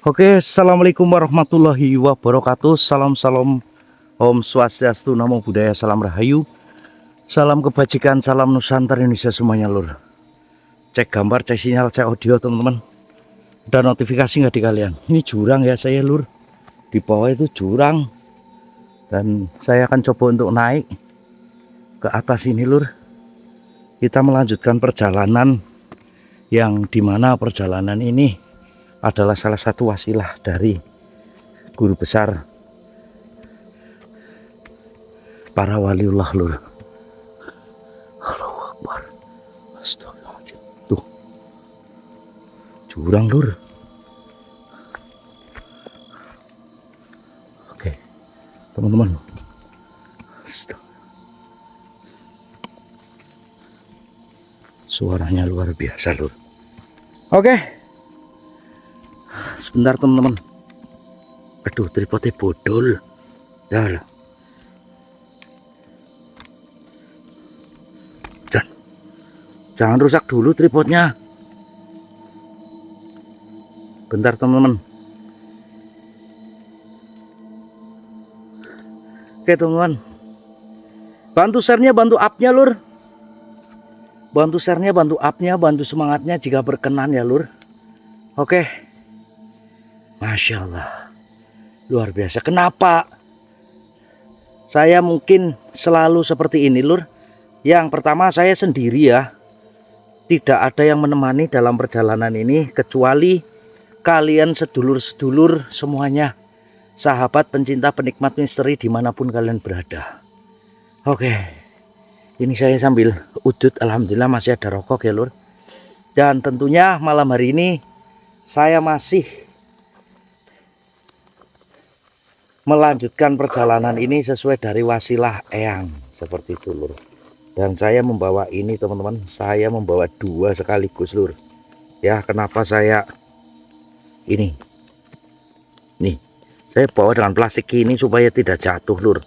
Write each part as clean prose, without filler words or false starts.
Oke, assalamualaikum warahmatullahi wabarakatuh. Salam Om Swastiastu, Namo Buddhaya, salam Rahayu, salam kebajikan, salam Nusantara Indonesia semuanya lur. Cek gambar, cek sinyal, cek audio teman-teman. Ada notifikasi nggak di kalian? Ini jurang ya saya lur. Di bawah itu jurang. Dan saya akan coba untuk naik ke atas ini lur. Kita melanjutkan perjalanan yang dimana perjalanan ini adalah salah satu wasilah dari guru besar para waliullah lur. Allahu Akbar. Astagfirullahaladzim. Tuh jurang lur. Oke teman-teman, suaranya luar biasa lur. Oke, sebentar teman-teman. Aduh, tripodnya bodol. Ya, dan jangan rusak dulu tripodnya. Bentar teman-teman. Oke teman-teman, bantu share-nya, bantu up-nya lur. Bantu share-nya, bantu up-nya, bantu semangatnya jika berkenan ya lur. Oke, Masya Allah, luar biasa. Kenapa saya mungkin selalu seperti ini lur? Yang pertama, saya sendiri ya. Tidak ada yang menemani dalam perjalanan ini kecuali kalian sedulur-sedulur semuanya, sahabat, pencinta, penikmat misteri dimanapun kalian berada. Oke, ini saya sambil udut, alhamdulillah masih ada rokok ya lur. Dan tentunya malam hari ini saya masih melanjutkan perjalanan ini sesuai dari wasilah eyang, seperti itu lur. Dan saya membawa ini teman-teman, saya membawa dua sekaligus lur. Ya, kenapa saya ini nih, saya bawa dengan plastik ini supaya tidak jatuh lur.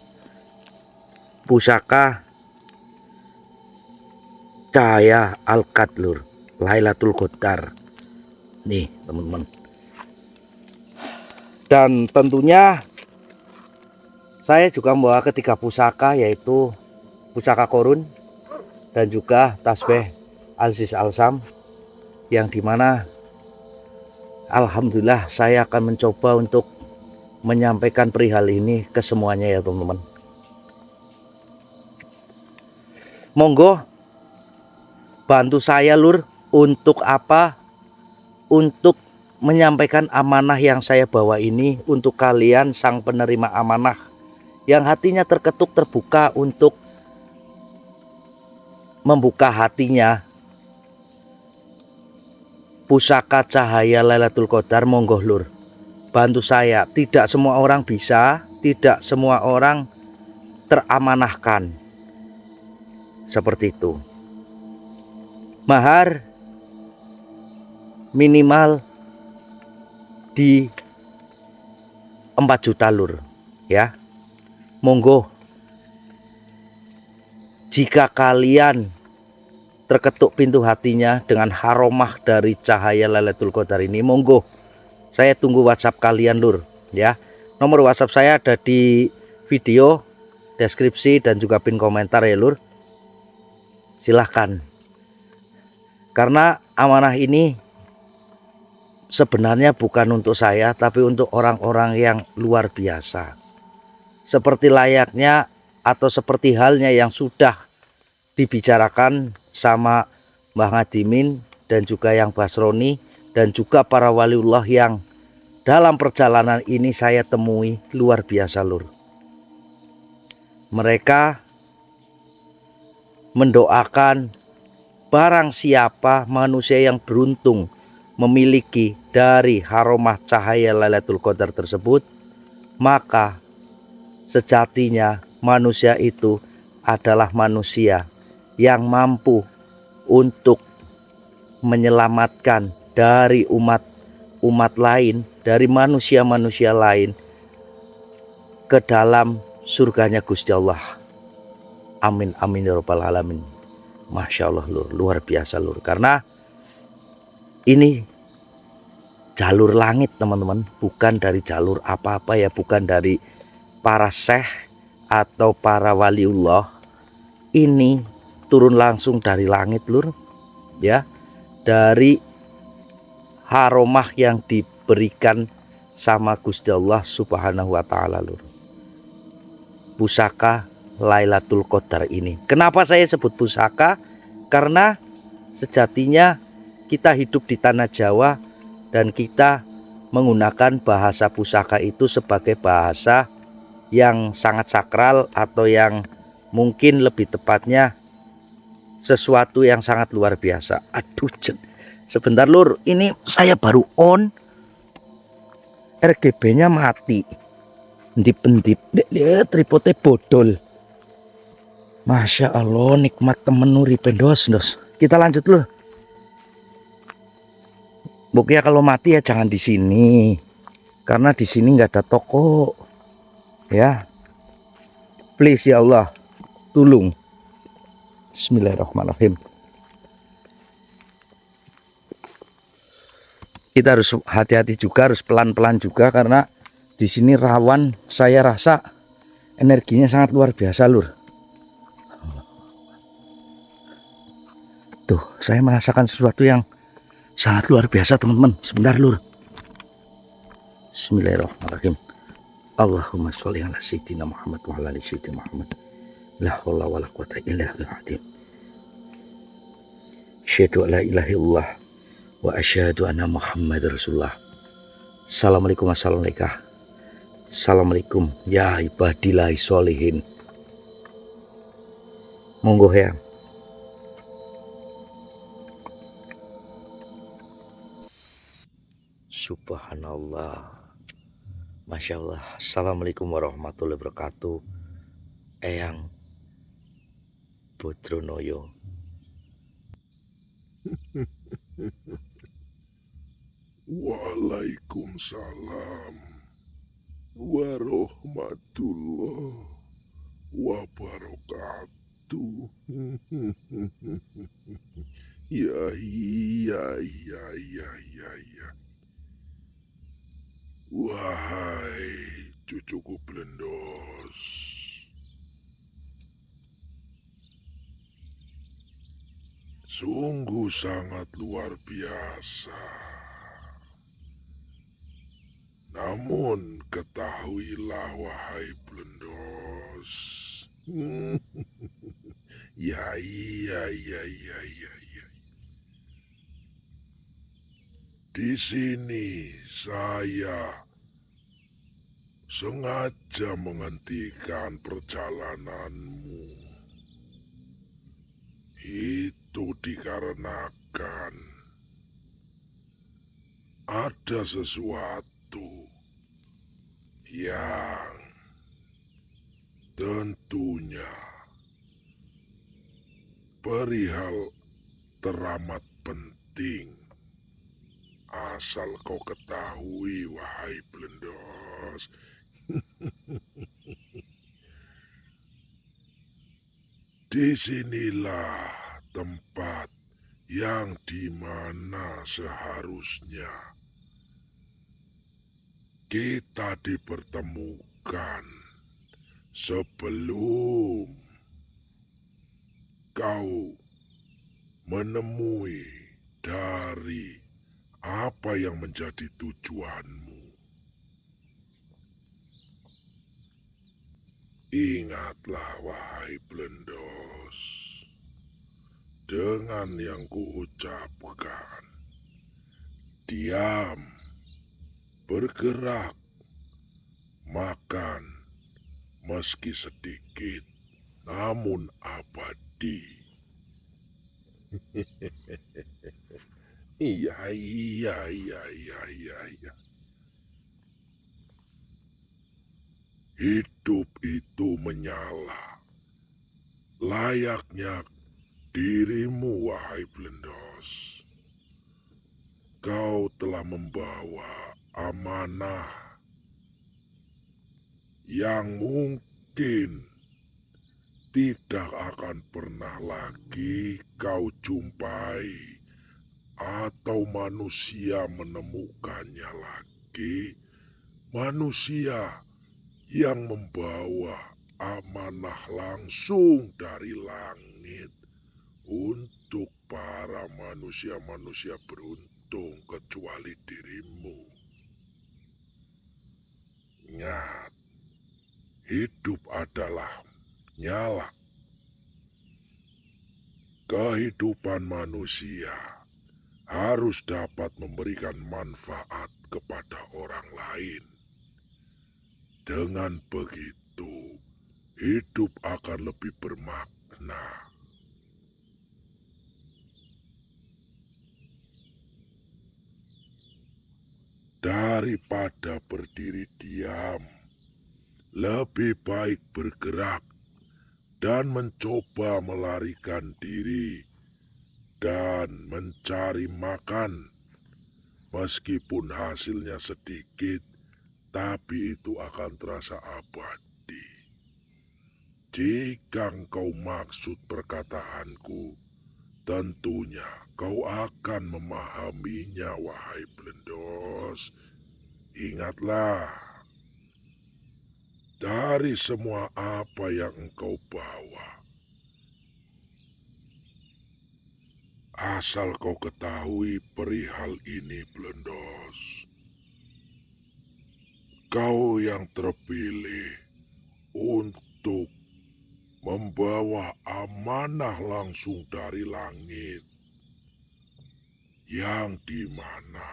Pusaka cahaya Al-Qad lur, Lailatul Qadar nih teman-teman. Dan tentunya saya juga membawa ketiga pusaka, yaitu pusaka korun dan juga tasbih Al-Ziz Al-Sam, yang dimana alhamdulillah saya akan mencoba untuk menyampaikan perihal ini ke semuanya ya teman-teman. Monggo bantu saya lur. Untuk apa? Untuk menyampaikan amanah yang saya bawa ini untuk kalian sang penerima amanah yang hatinya terketuk, terbuka untuk membuka hatinya pusaka cahaya Lailatul Qadar. Monggo lur, bantu saya. Tidak semua orang bisa, tidak semua orang teramanahkan seperti itu. Mahar minimal di 4 juta lur ya. Monggo, jika kalian terketuk pintu hatinya dengan haromah dari cahaya Lailatul Qadar ini, monggo saya tunggu WhatsApp kalian lur ya. Nomor WhatsApp saya ada di video deskripsi dan juga pin komentar ya lur. Silahkan, karena amanah ini sebenarnya bukan untuk saya, tapi untuk orang-orang yang luar biasa. Seperti layaknya atau seperti halnya yang sudah dibicarakan sama Mbah Ngadimin dan juga yang Basroni dan juga para waliullah yang dalam perjalanan ini saya temui, luar biasa lur. Mereka mendoakan barang siapa manusia yang beruntung memiliki dari haromah cahaya Lailatul Qadar tersebut, maka sejatinya manusia itu adalah manusia yang mampu untuk menyelamatkan dari umat lain, dari manusia-manusia lain ke dalam surganya Gusti Allah. Amin amin ya rabbal alamin. Masya Allah lur, luar biasa lur. Karena ini jalur langit teman-teman, bukan dari jalur apa-apa ya, bukan dari para syekh atau para waliullah. Ini turun langsung dari langit lur ya, dari haromah yang diberikan sama Gusti Allah Subhanahu wa taala lur. Pusaka Lailatul Qadar ini. Kenapa saya sebut pusaka? Karena sejatinya kita hidup di tanah Jawa dan kita menggunakan bahasa pusaka itu sebagai bahasa yang sangat sakral, atau yang mungkin lebih tepatnya sesuatu yang sangat luar biasa. Aduh, sebentar lur, ini saya baru on, RGB-nya mati. Pendip-pendip, tripodnya bodol. Masya Allah, nikmat temen nuri pendos. Kita lanjut loh. Pokoknya kalau mati ya jangan di sini, karena di sini nggak ada toko. Ya, please ya Allah, tolong. Bismillahirrahmanirrahim. Kita harus hati-hati juga, harus pelan-pelan juga, karena di sini rawan, saya rasa energinya sangat luar biasa lur. Tuh, saya merasakan sesuatu yang sangat luar biasa teman-teman. Sebentar lur. Bismillahirrahmanirrahim. Allahumma sholli ala sayyidina Muhammad wa ala ali sayyidina Muhammad. La haula wala quwata illa billah. Asyhadu an la ilaha illallah wa asyhadu anna Muhammadar Rasulullah. Assalamualaikum warahmatullahi. Assalamualaikum ya ibadillahi sholihin. Monggo ya. Subhanallah, Masya Allah. Assalamualaikum warahmatullahi wabarakatuh. Eyang Bodronoyo. Waalaikumsalam warahmatullahi wabarakatuh. Ya. Wahai cucuku Blendos, sungguh sangat luar biasa. Namun ketahuilah wahai Blendos, ya. Di sini saya sengaja menghentikan perjalananmu. Itu dikarenakan ada sesuatu yang tentunya perihal teramat penting. Asal kau ketahui, wahai Blendos, disinilah tempat yang dimana seharusnya kita dipertemukan sebelum kau menemui dari apa yang menjadi tujuanmu. Ingatlah wahai Blendos, dengan yang kuucapkan, diam, bergerak, makan, meski sedikit, namun abadi. Iya. Hidup itu menyala, layaknya dirimu, wahai Blendos. Kau telah membawa amanah yang mungkin tidak akan pernah lagi kau jumpai atau manusia menemukannya lagi, manusia yang membawa amanah langsung dari langit untuk para manusia-manusia beruntung kecuali dirimu. Ingat, hidup adalah nyala. Kehidupan manusia harus dapat memberikan manfaat kepada orang lain. Dengan begitu, hidup akan lebih bermakna. Daripada berdiri diam, lebih baik bergerak dan mencoba melarikan diri dan mencari makan. Meskipun hasilnya sedikit, tapi itu akan terasa abadi. Jika engkau maksud perkataanku, tentunya kau akan memahaminya, wahai Blendos. Ingatlah, dari semua apa yang engkau bawa, asal kau ketahui perihal ini, Blendos. Kau yang terpilih untuk membawa amanah langsung dari langit, yang dimana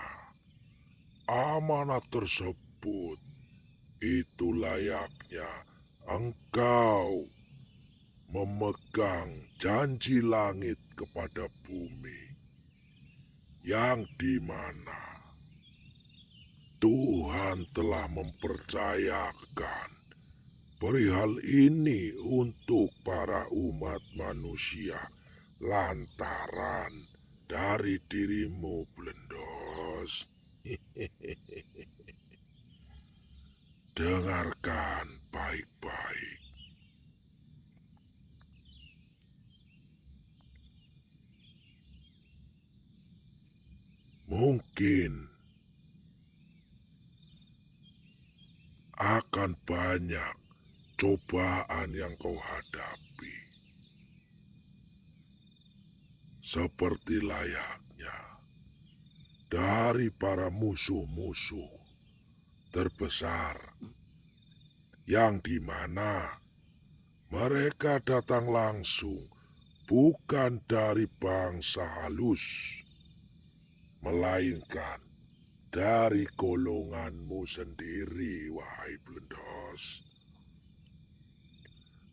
amanah tersebut itu layaknya engkau memegang janji langit kepada bumi, yang dimana Tuhan telah mempercayakan perihal ini untuk para umat manusia lantaran dari dirimu, Blendos. Dengarkan baik-baik. Mungkin akan banyak cobaan yang kau hadapi. Seperti layaknya dari para musuh-musuh terbesar, yang dimana mereka datang langsung bukan dari bangsa halus, melainkan dari golonganmu sendiri, wahai Blendos.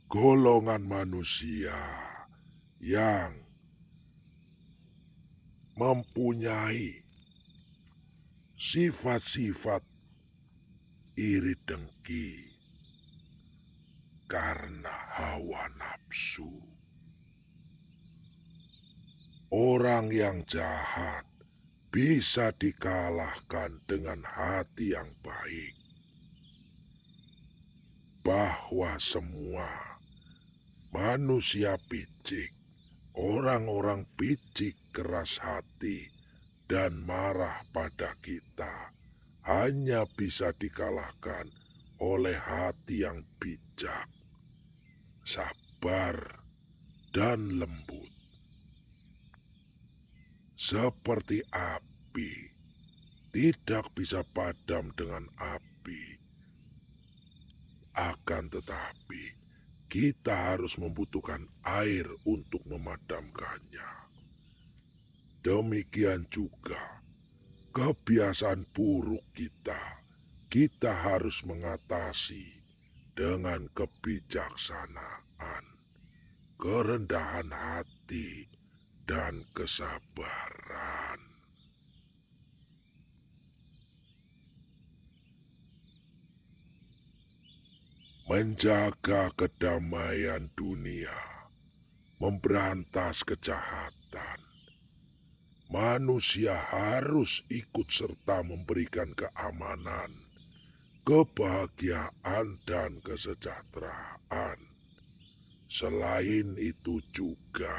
Golongan manusia yang mempunyai sifat-sifat iri dengki karena hawa nafsu. Orang yang jahat bisa dikalahkan dengan hati yang baik. Bahwa semua manusia picik, orang-orang picik keras hati dan marah pada kita, hanya bisa dikalahkan oleh hati yang bijak, sabar, dan lembut. Seperti api, tidak bisa padam dengan api. Akan tetapi, kita harus membutuhkan air untuk memadamkannya. Demikian juga, kebiasaan buruk kita harus mengatasi dengan kebijaksanaan, kerendahan hati, dan kesabaran. Menjaga kedamaian dunia, memberantas kejahatan. Manusia harus ikut serta memberikan keamanan, kebahagiaan, dan kesejahteraan. Selain itu juga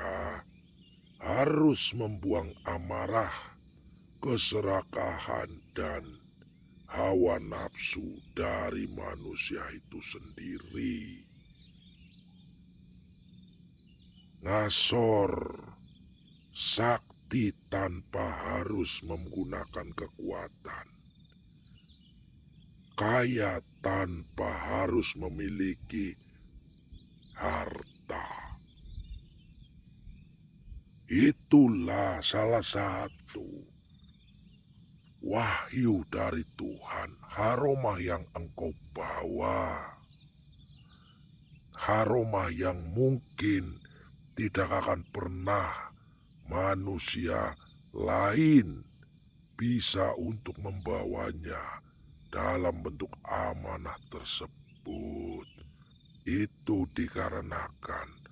harus membuang amarah, keserakahan, dan hawa nafsu dari manusia itu sendiri. Ngasor, sakti tanpa harus menggunakan kekuatan. Kaya tanpa harus memiliki harta. Itulah salah satu wahyu dari Tuhan, aroma yang engkau bawa. Aroma yang mungkin tidak akan pernah manusia lain bisa untuk membawanya dalam bentuk amanah tersebut. Itu dikarenakan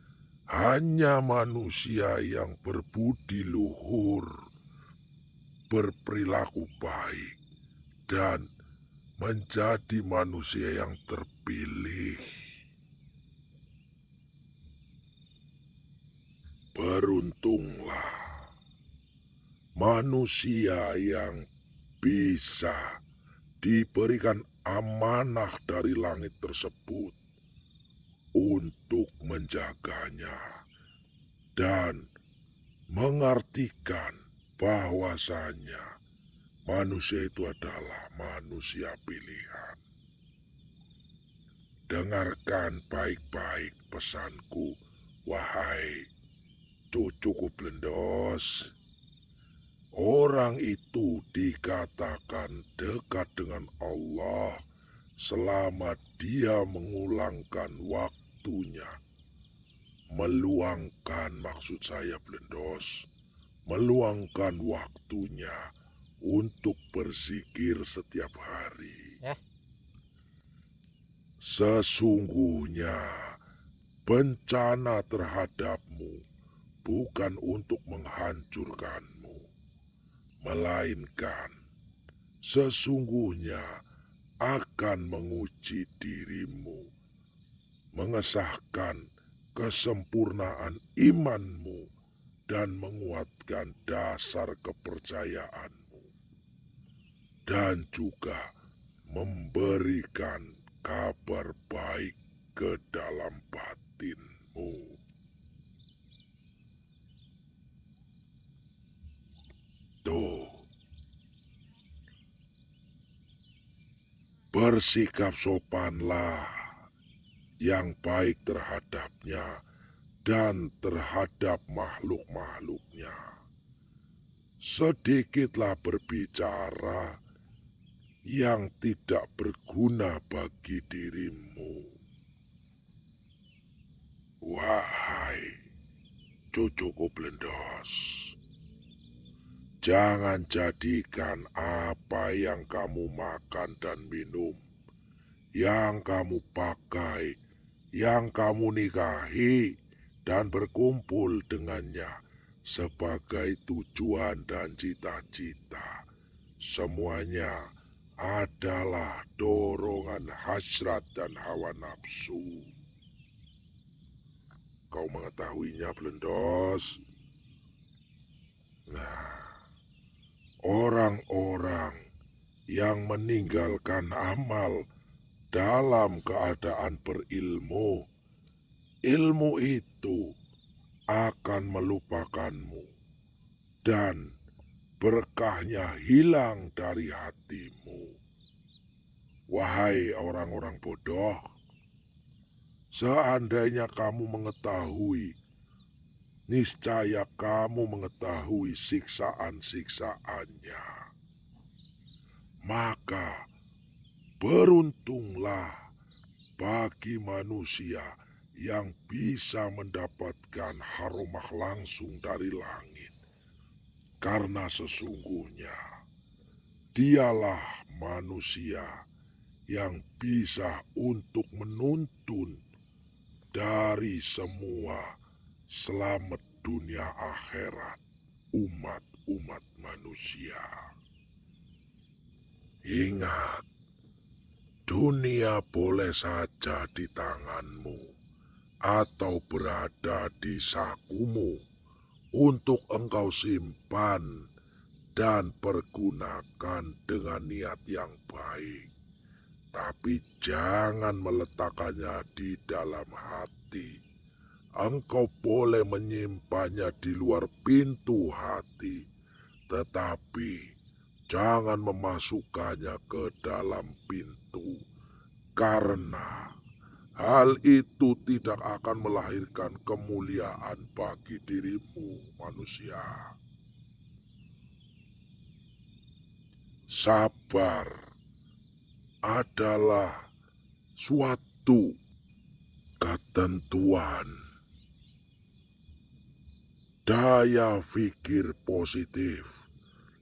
hanya manusia yang berbudi luhur, berperilaku baik, dan menjadi manusia yang terpilih. Beruntunglah manusia yang bisa diberikan amanah dari langit tersebut untuk menjaganya dan mengartikan bahwasanya manusia itu adalah manusia pilihan. Dengarkan baik-baik pesanku, wahai cucuku Blendos. Orang itu dikatakan dekat dengan Allah selama dia mengulangkan waktunya. Meluangkan, maksud saya Blendos, meluangkan waktunya untuk berzikir setiap hari. Sesungguhnya bencana terhadapmu bukan untuk menghancurkanmu, melainkan sesungguhnya akan menguji dirimu, mengesahkan kesempurnaan imanmu, dan menguatkan dasar kepercayaanmu, dan juga memberikan kabar baik ke dalam batinmu. Tuh, bersikap sopanlah yang baik terhadapnya dan terhadap makhluk-makhluknya. Sedikitlah berbicara yang tidak berguna bagi dirimu. Wahai cucuku Blendos, jangan jadikan apa yang kamu makan dan minum, yang kamu pakai, yang kamu nikahi, dan berkumpul dengannya sebagai tujuan dan cita-cita. Semuanya adalah dorongan hasrat dan hawa nafsu. Kau mengetahuinya, Blendos? Nah, orang-orang yang meninggalkan amal dalam keadaan berilmu, ilmu itu akan melupakanmu dan berkahnya hilang dari hatimu. Wahai orang-orang bodoh, seandainya kamu mengetahui, niscaya kamu mengetahui siksaan-siksaannya. Maka beruntunglah bagi manusia yang bisa mendapatkan haromah langsung dari langit. Karena sesungguhnya dialah manusia yang bisa untuk menuntun dari semua selamat dunia akhirat umat-umat manusia. Ingat, dunia boleh saja di tanganmu atau berada di sakumu, untuk engkau simpan dan pergunakan dengan niat yang baik. Tapi jangan meletakkannya di dalam hati. Engkau boleh menyimpannya di luar pintu hati, tetapi jangan memasukkannya ke dalam pintu, karena hal itu tidak akan melahirkan kemuliaan bagi dirimu, manusia. Sabar adalah suatu ketentuan. Daya pikir positif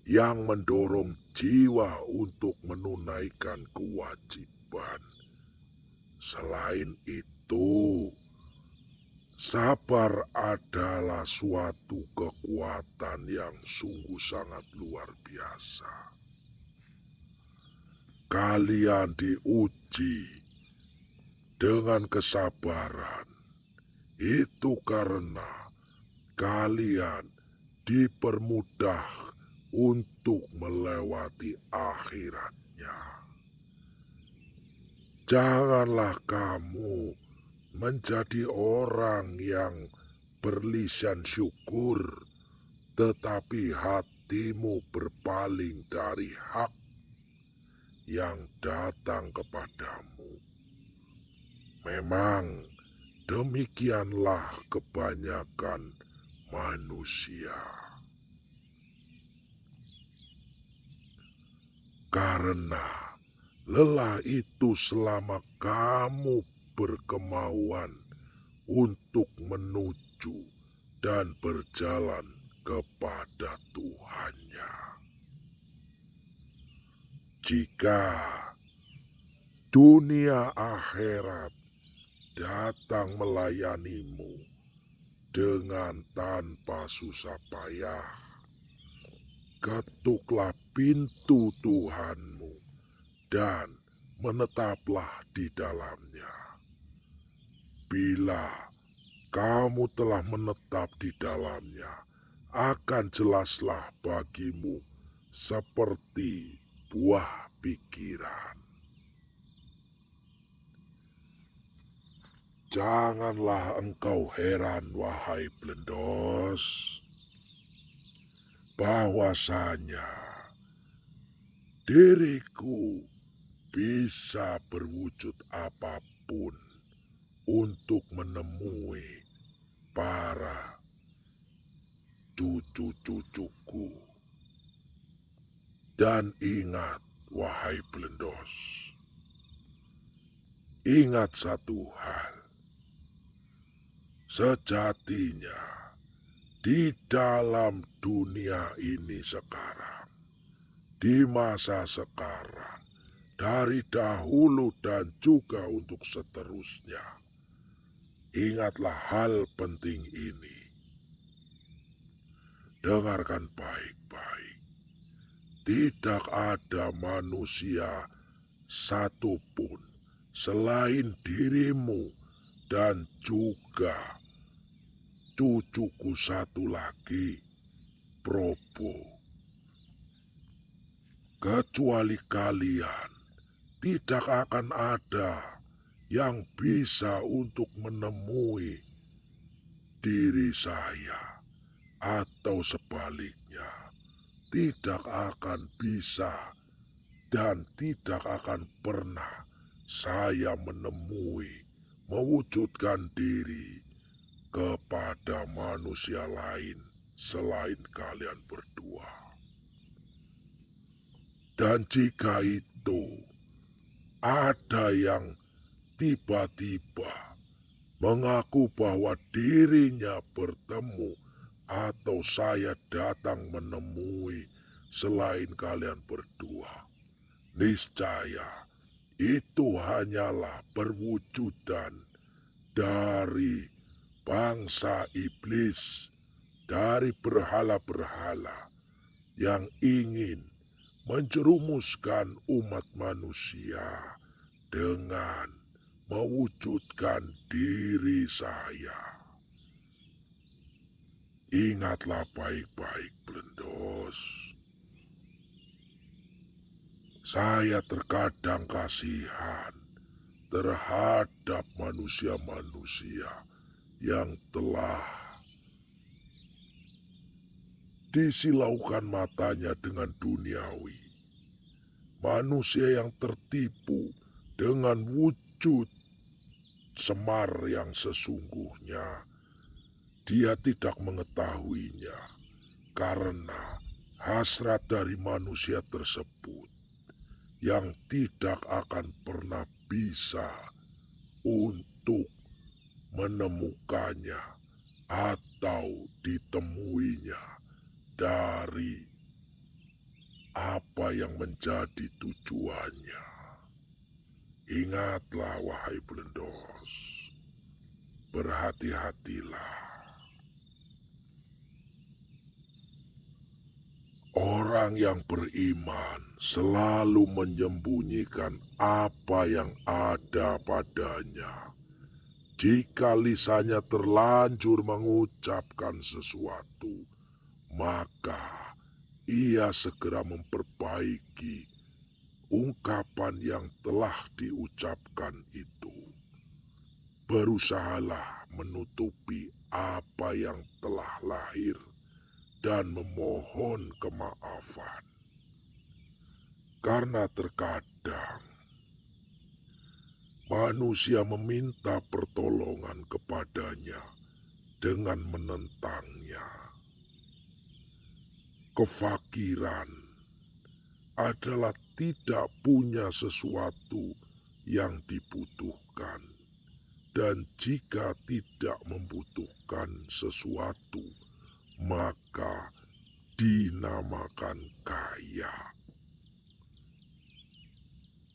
yang mendorong jiwa untuk menunaikan kewajiban. Selain itu, sabar adalah suatu kekuatan yang sungguh sangat luar biasa. Kalian diuji dengan kesabaran. Itu karena kalian dipermudah untuk melewati akhiratnya. Janganlah kamu menjadi orang yang berlisan syukur, tetapi hatimu berpaling dari hak yang datang kepadamu. Memang demikianlah kebanyakan manusia. Karena lelah itu selama kamu berkemauan untuk menuju dan berjalan kepada Tuhannya. Jika dunia akhirat datang melayanimu dengan tanpa susah payah, ketuklah pintu Tuhanmu dan menetaplah di dalamnya. Bila kamu telah menetap di dalamnya, akan jelaslah bagimu seperti buah pikiran. Janganlah engkau heran, wahai Blendos, bahwasanya diriku bisa berwujud apapun untuk menemui para cucu-cucuku. Dan ingat, wahai Blendos, ingat satu hal. Sejatinya, di dalam dunia ini sekarang, di masa sekarang, dari dahulu dan juga untuk seterusnya, ingatlah hal penting ini. Dengarkan baik-baik. Tidak ada manusia satupun selain dirimu dan juga cucuku satu lagi, Probo. Kecuali kalian, tidak akan ada yang bisa untuk menemui diri saya, atau sebaliknya, tidak akan bisa dan tidak akan pernah saya menemui, mewujudkan diri kepada manusia lain selain kalian berdua. Dan jika itu ada yang tiba-tiba mengaku bahwa dirinya bertemu atau saya datang menemui selain kalian berdua, niscaya itu hanyalah perwujudan dari bangsa iblis, dari berhala-berhala yang ingin menjerumuskan umat manusia dengan mewujudkan diri saya. Ingatlah baik-baik, Blendos. Saya terkadang kasihan terhadap manusia-manusia yang telah disilaukan matanya dengan duniawi. Manusia yang tertipu dengan wujud semar yang sesungguhnya. Dia tidak mengetahuinya karena hasrat dari manusia tersebut yang tidak akan pernah bisa untuk menemukannya atau ditemuinya dari apa yang menjadi tujuannya. Ingatlah, wahai Blendos, berhati-hatilah. Orang yang beriman selalu menyembunyikan apa yang ada padanya. Jika lisannya terlanjur mengucapkan sesuatu, maka ia segera memperbaiki ungkapan yang telah diucapkan itu. Berusahalah menutupi apa yang telah lahir dan memohon kemaafan. Karena terkadang manusia meminta pertolongan kepadanya dengan menentangnya. Kefakiran adalah tidak punya sesuatu yang dibutuhkan. Dan jika tidak membutuhkan sesuatu, maka dinamakan kaya.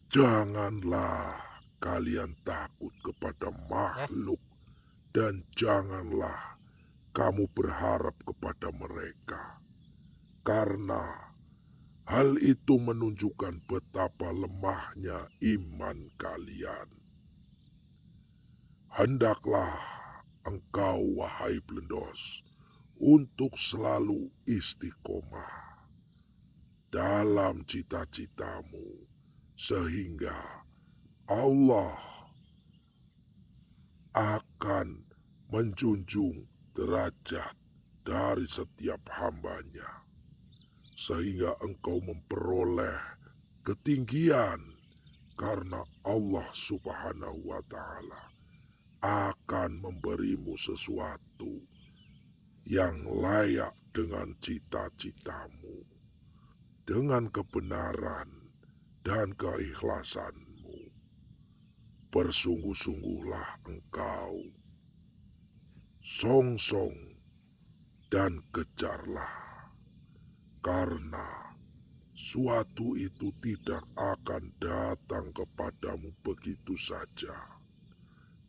Janganlah kalian takut kepada makhluk dan janganlah kamu berharap kepada mereka. Karena hal itu menunjukkan betapa lemahnya iman kalian. Hendaklah engkau, wahai Blendos, untuk selalu istiqomah dalam cita-citamu, sehingga Allah akan menjunjung derajat dari setiap hambanya, sehingga engkau memperoleh ketinggian karena Allah Subhanahu wa Ta'ala akan memberimu sesuatu yang layak dengan cita-citamu, dengan kebenaran dan keikhlasanmu. Bersungguh-sungguhlah engkau, songsong dan kejarlah, karena suatu itu tidak akan datang kepadamu begitu saja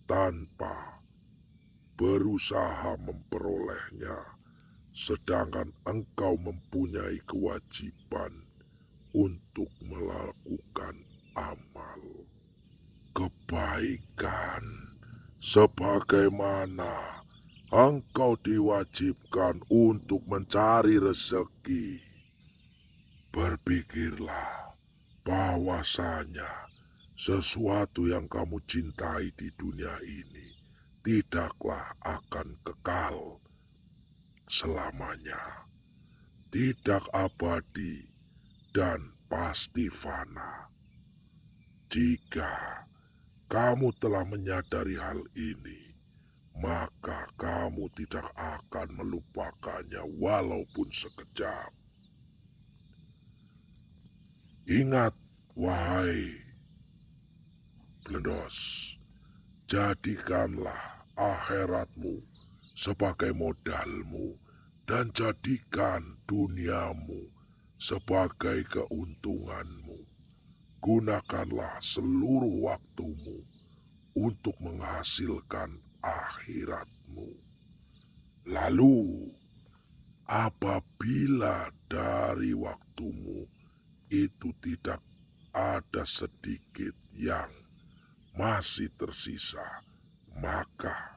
tanpa berusaha memperolehnya, sedangkan engkau mempunyai kewajiban untuk melakukan amal kebaikan sebagaimana engkau diwajibkan untuk mencari rezeki. Berpikirlah bahwasanya sesuatu yang kamu cintai di dunia ini tidaklah akan kekal selamanya, tidak abadi dan pasti fana. Jika kamu telah menyadari hal ini, maka kamu tidak akan melupakannya walaupun sekejap. Ingat, wahai Blendos, jadikanlah akhiratmu sebagai modalmu dan jadikan duniamu sebagai keuntunganmu. Gunakanlah seluruh waktumu untuk menghasilkan akhiratmu. Lalu, apabila dari waktumu itu tidak ada sedikit yang masih tersisa, maka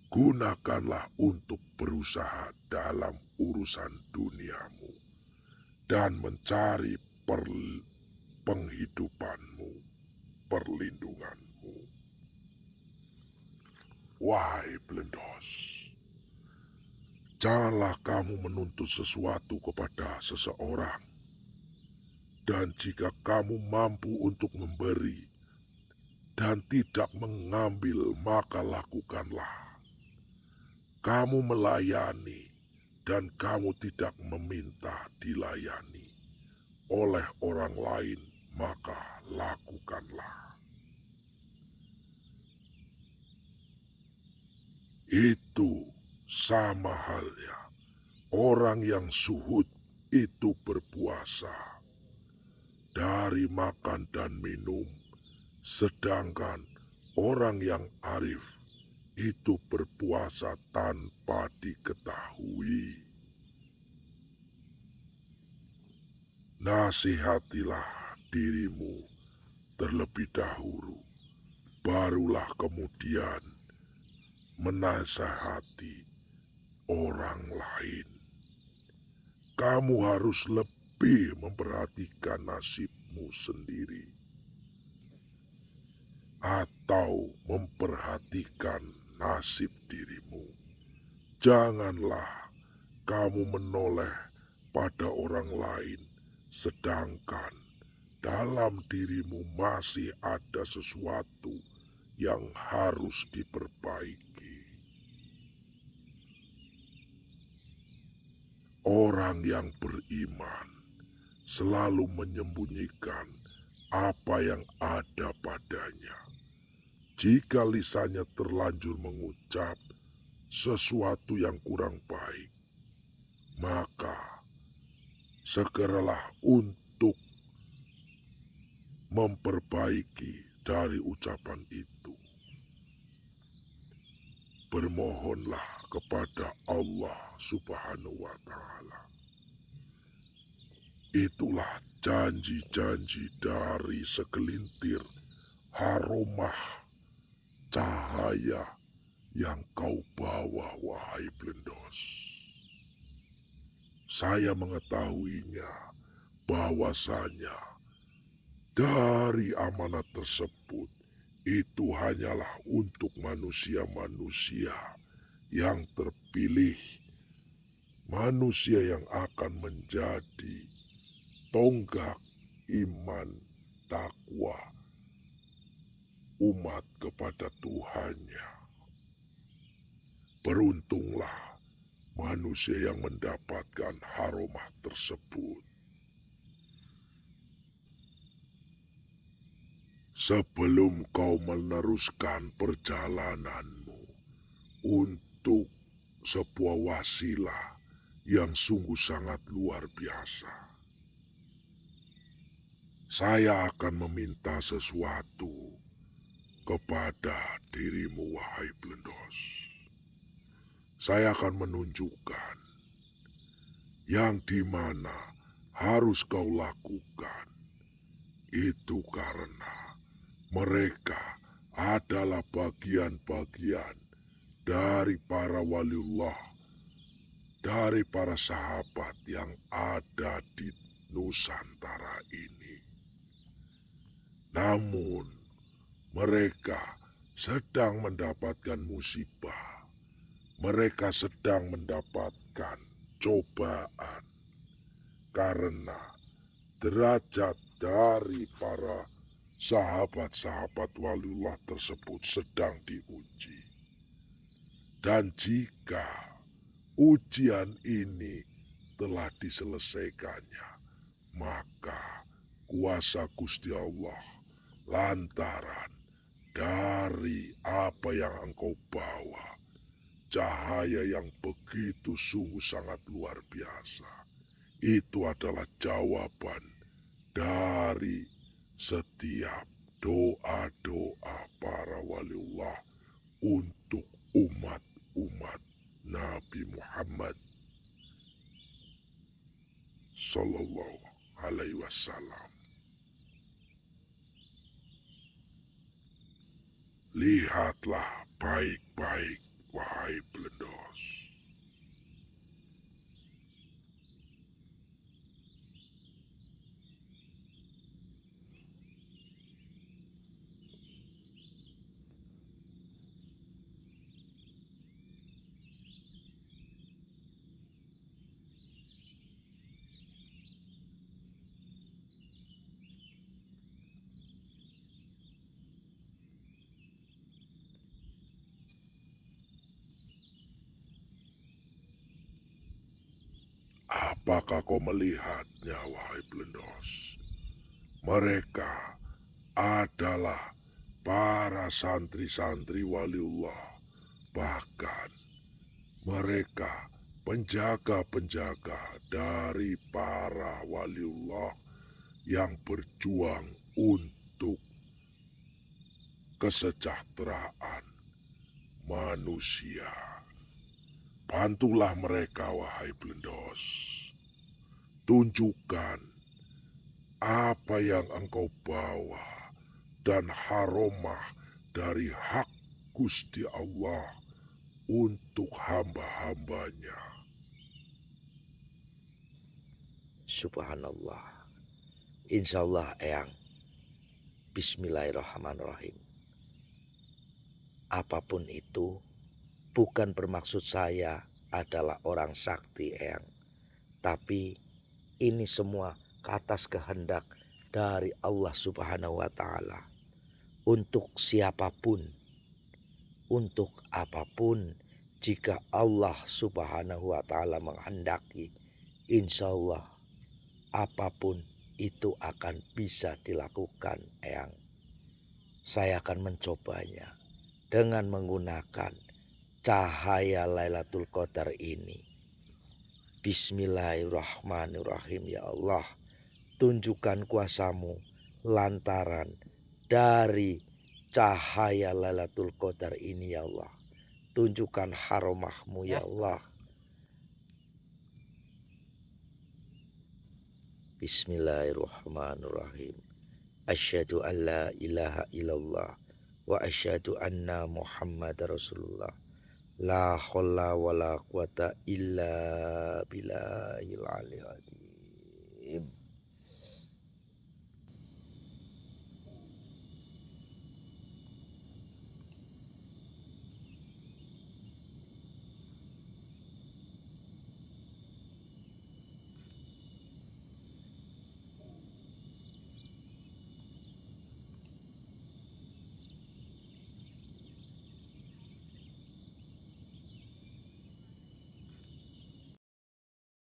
Gunakanlah untuk berusaha dalam urusan duniamu dan mencari penghidupanmu, perlindunganmu. Wahai Blendos, janganlah kamu menuntut sesuatu kepada seseorang. Dan jika kamu mampu untuk memberi dan tidak mengambil, maka lakukanlah. Kamu melayani dan kamu tidak meminta dilayani oleh orang lain, maka lakukanlah. Itu sama halnya orang yang suhud itu berpuasa dari makan dan minum, sedangkan orang yang arif itu berpuasa tanpa diketahui. Nasihatilah dirimu terlebih dahulu, barulah kemudian menasihati orang lain. Kamu harus lebih memperhatikan nasibmu sendiri, atau memperhatikan nasib dirimu. Janganlah kamu menoleh pada orang lain, sedangkan dalam dirimu masih ada sesuatu yang harus diperbaiki. Orang yang beriman selalu menyembunyikan apa yang ada padanya. Jika lisannya terlanjur mengucap sesuatu yang kurang baik, maka segeralah untuk memperbaiki dari ucapan itu. Bermohonlah kepada Allah Subhanahu wa Ta'ala. Itulah janji-janji dari segelintir haromah cahaya yang kau bawa, wahai Blendos. Saya mengetahuinya bahwasanya dari amanat tersebut itu hanyalah untuk manusia-manusia yang terpilih, manusia yang akan menjadi tonggak iman takwa umat kepada Tuhannya. Beruntunglah manusia yang mendapatkan haromah tersebut. Sebelum kau meneruskan perjalananmu untuk sebuah wasilah yang sungguh sangat luar biasa, saya akan meminta sesuatu kepada dirimu, wahai Blendos. Saya akan menunjukkan yang dimana harus kau lakukan. Itu karena mereka adalah bagian-bagian dari para waliullah, dari para sahabat yang ada di Nusantara ini. Namun, mereka sedang mendapatkan musibah. Mereka sedang mendapatkan cobaan karena derajat dari para sahabat-sahabat waliullah tersebut sedang diuji. Dan jika ujian ini telah diselesaikannya, maka kuasa Gusti Allah lantaran dari apa yang engkau bawa, cahaya yang begitu sungguh sangat luar biasa, itu adalah jawaban dari setiap doa-doa para waliullah untuk umat-umat Nabi Muhammad Sallallahu Alaihi Wasallam. Lihatlah baik-baik, wahai Belendos. Apakah kau melihatnya, wahai Belendos? Mereka adalah para santri-santri waliullah. Bahkan mereka penjaga-penjaga dari para waliullah yang berjuang untuk kesejahteraan manusia. Bantulah mereka, wahai Belendos. Tunjukkan apa yang engkau bawa dan haromah dari hak Gusti Allah untuk hamba-hambanya. Subhanallah. Insyaallah eyang. Bismillahirrahmanirrahim. Apapun itu, bukan bermaksud saya adalah orang sakti eyang. Tapi ini semua ke atas kehendak dari Allah Subhanahu wa Ta'ala. Untuk siapapun, untuk apapun, jika Allah Subhanahu wa Ta'ala menghendaki, insya Allah apapun itu akan bisa dilakukan eyang. Saya akan mencobanya dengan menggunakan cahaya Lailatul Qadar ini. Bismillahirrahmanirrahim. Ya Allah, tunjukkan kuasamu lantaran dari cahaya Lailatul Qadar ini ya Allah. Tunjukkan haromahmu ya Allah. Bismillahirrahmanirrahim. Asyhadu an la ilaha illallah wa asyhadu anna Muhammad Rasulullah. La haula wa la quwata illa billahil aliyil azim.